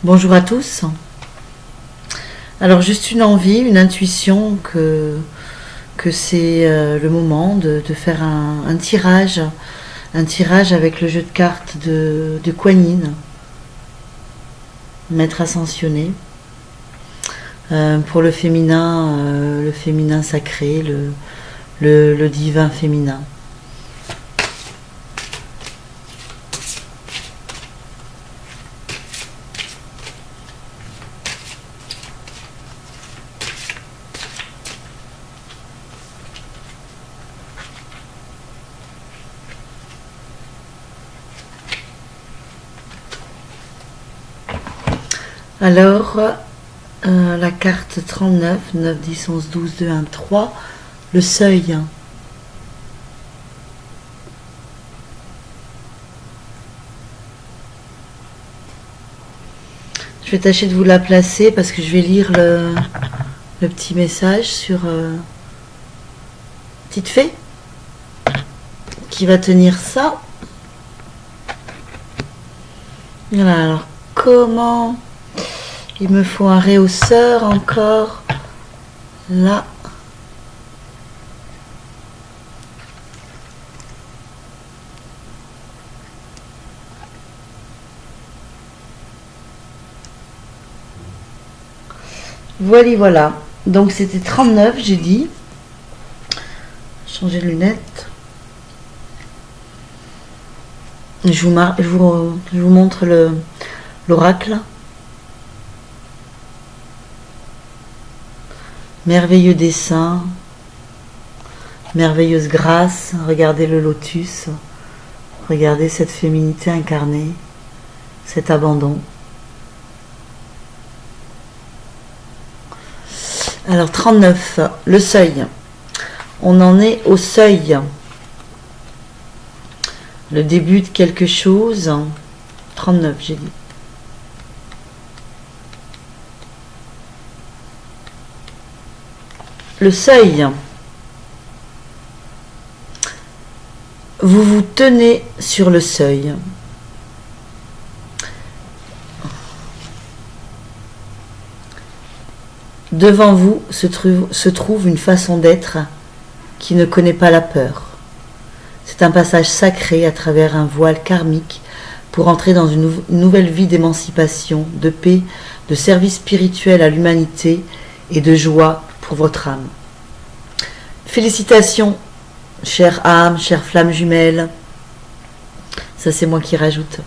Bonjour à tous. Alors juste une envie, une intuition que c'est le moment de faire un tirage avec le jeu de cartes de Kuan Yin, maître ascensionné, pour le féminin sacré, le divin féminin. Alors, la carte 39, 9, 10, 11, 12, 2, 1, 3, le seuil. Je vais tâcher de vous la placer parce que je vais lire le petit message sur petite fée qui va tenir ça. Voilà, alors comment... Il me faut un rehausseur encore. Là. Voilà. Donc c'était 39, j'ai dit. Changer de lunettes. Je vous montre l'oracle. Merveilleux dessin, merveilleuse grâce, regardez le lotus, regardez cette féminité incarnée, cet abandon. Alors 39, le seuil. On en est au seuil. Le début de quelque chose. 39, j'ai dit. Le seuil. Vous vous tenez sur le seuil. Devant vous se trouve une façon d'être qui ne connaît pas la peur. C'est un passage sacré à travers un voile karmique pour entrer dans une nouvelle vie d'émancipation, de paix, de service spirituel à l'humanité et de joie pour votre âme. Félicitations, chère âme, chère flamme jumelle. Ça, c'est moi qui rajoute.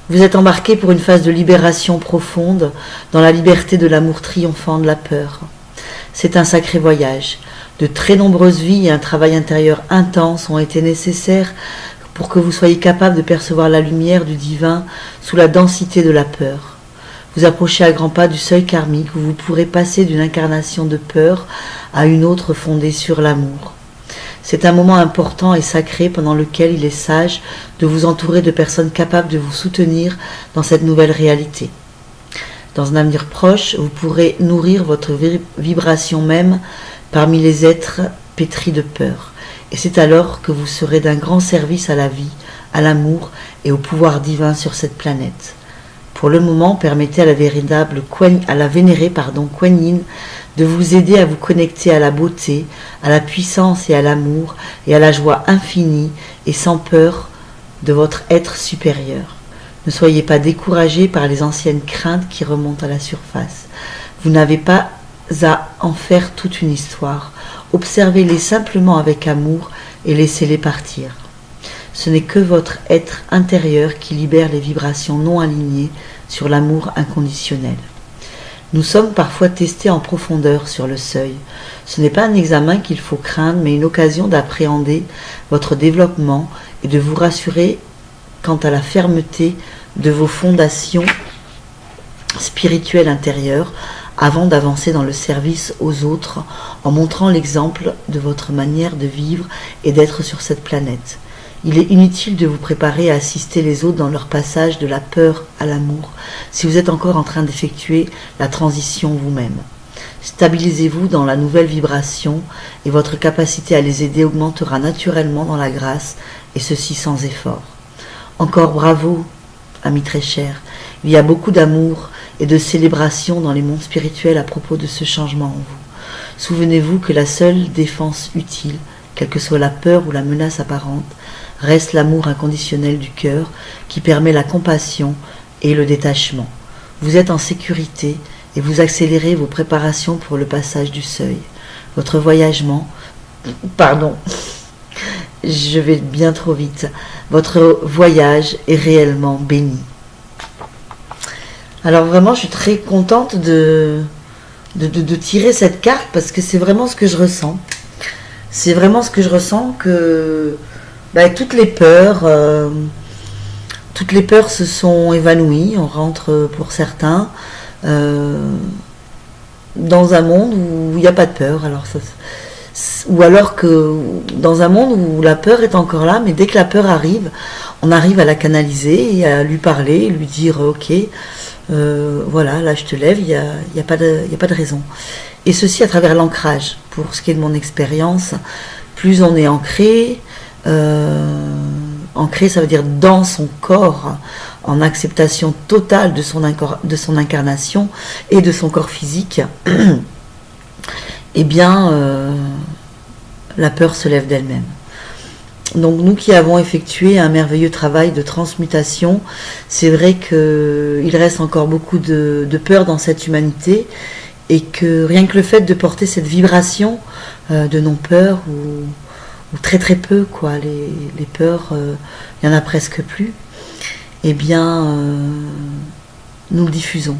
Vous êtes embarqué pour une phase de libération profonde dans la liberté de l'amour triomphant de la peur. C'est un sacré voyage. De très nombreuses vies et un travail intérieur intense ont été nécessaires pour que vous soyez capable de percevoir la lumière du divin sous la densité de la peur. Vous approchez à grands pas du seuil karmique où vous pourrez passer d'une incarnation de peur à une autre fondée sur l'amour. C'est un moment important et sacré pendant lequel il est sage de vous entourer de personnes capables de vous soutenir dans cette nouvelle réalité. Dans un avenir proche, vous pourrez nourrir votre vibration même parmi les êtres pétris de peur. Et c'est alors que vous serez d'un grand service à la vie, à l'amour et au pouvoir divin sur cette planète. Pour le moment, permettez à la vénérée Kuan Yin de vous aider à vous connecter à la beauté, à la puissance et à l'amour et à la joie infinie et sans peur de votre être supérieur. Ne soyez pas découragés par les anciennes craintes qui remontent à la surface. Vous n'avez pas à en faire toute une histoire. Observez-les simplement avec amour et laissez-les partir. Ce n'est que votre être intérieur qui libère les vibrations non alignées sur l'amour inconditionnel. Nous sommes parfois testés en profondeur sur le seuil. Ce n'est pas un examen qu'il faut craindre, mais une occasion d'appréhender votre développement et de vous rassurer quant à la fermeté de vos fondations spirituelles intérieures avant d'avancer dans le service aux autres en montrant l'exemple de votre manière de vivre et d'être sur cette planète. Il est inutile de vous préparer à assister les autres dans leur passage de la peur à l'amour si vous êtes encore en train d'effectuer la transition vous-même. Stabilisez-vous dans la nouvelle vibration et votre capacité à les aider augmentera naturellement dans la grâce et ceci sans effort. Encore bravo amis très chers. Il y a beaucoup d'amour et de célébration dans les mondes spirituels à propos de ce changement en vous. Souvenez-vous que la seule défense utile, quelle que soit la peur ou la menace apparente, reste l'amour inconditionnel du cœur qui permet la compassion et le détachement. Vous êtes en sécurité et vous accélérez vos préparations pour le passage du seuil. Votre voyagement, je vais bien trop vite. Votre voyage est réellement béni. Alors vraiment, je suis très contente de tirer cette carte parce que c'est vraiment ce que je ressens. C'est vraiment ce que je ressens que toutes les peurs se sont évanouies. On rentre pour certains dans un monde où il n'y a pas de peur. Ou alors que dans un monde où la peur est encore là, mais dès que la peur arrive, on arrive à la canaliser et à lui parler, lui dire ok, voilà, là je te lève, il n'y a pas de raison. Et ceci à travers l'ancrage. Pour ce qui est de mon expérience, plus on est ancré, ça veut dire dans son corps, en acceptation totale de son incarnation et de son corps physique, eh bien, la peur se lève d'elle-même. Donc nous qui avons effectué un merveilleux travail de transmutation, c'est vrai qu'il reste encore beaucoup de peur dans cette humanité et que rien que le fait de porter cette vibration de non-peur ou très très peu, quoi, les peurs, il n'y en a presque plus, eh bien nous le diffusons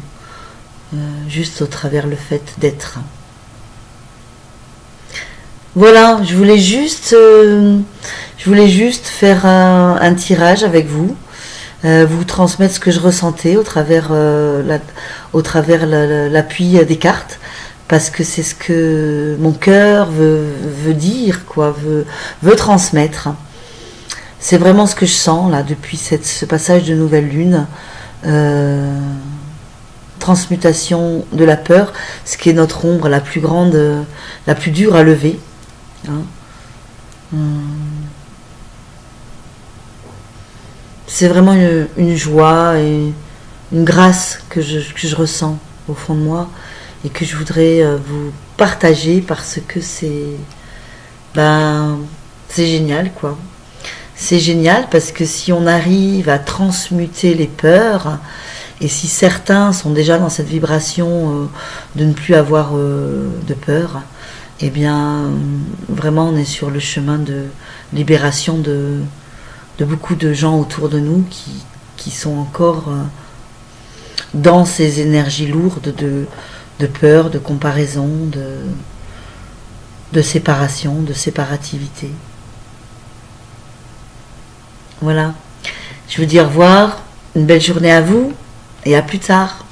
juste au travers le fait d'être. Voilà, je voulais juste faire un tirage avec vous, vous transmettre ce que je ressentais au travers l'appui des cartes, parce que c'est ce que mon cœur veut dire, quoi, veut transmettre. C'est vraiment ce que je sens là depuis ce passage de nouvelle lune. Transmutation de la peur, ce qui est notre ombre la plus grande, la plus dure à lever. C'est vraiment une joie et une grâce que je ressens au fond de moi et que je voudrais vous partager parce que c'est génial, quoi. C'est génial parce que si on arrive à transmuter les peurs et si certains sont déjà dans cette vibration de ne plus avoir de peur, eh bien, vraiment, on est sur le chemin de libération de beaucoup de gens autour de nous qui sont encore dans ces énergies lourdes de peur, de comparaison, de séparation, de séparativité. Voilà. Je vous dis au revoir, une belle journée à vous et à plus tard.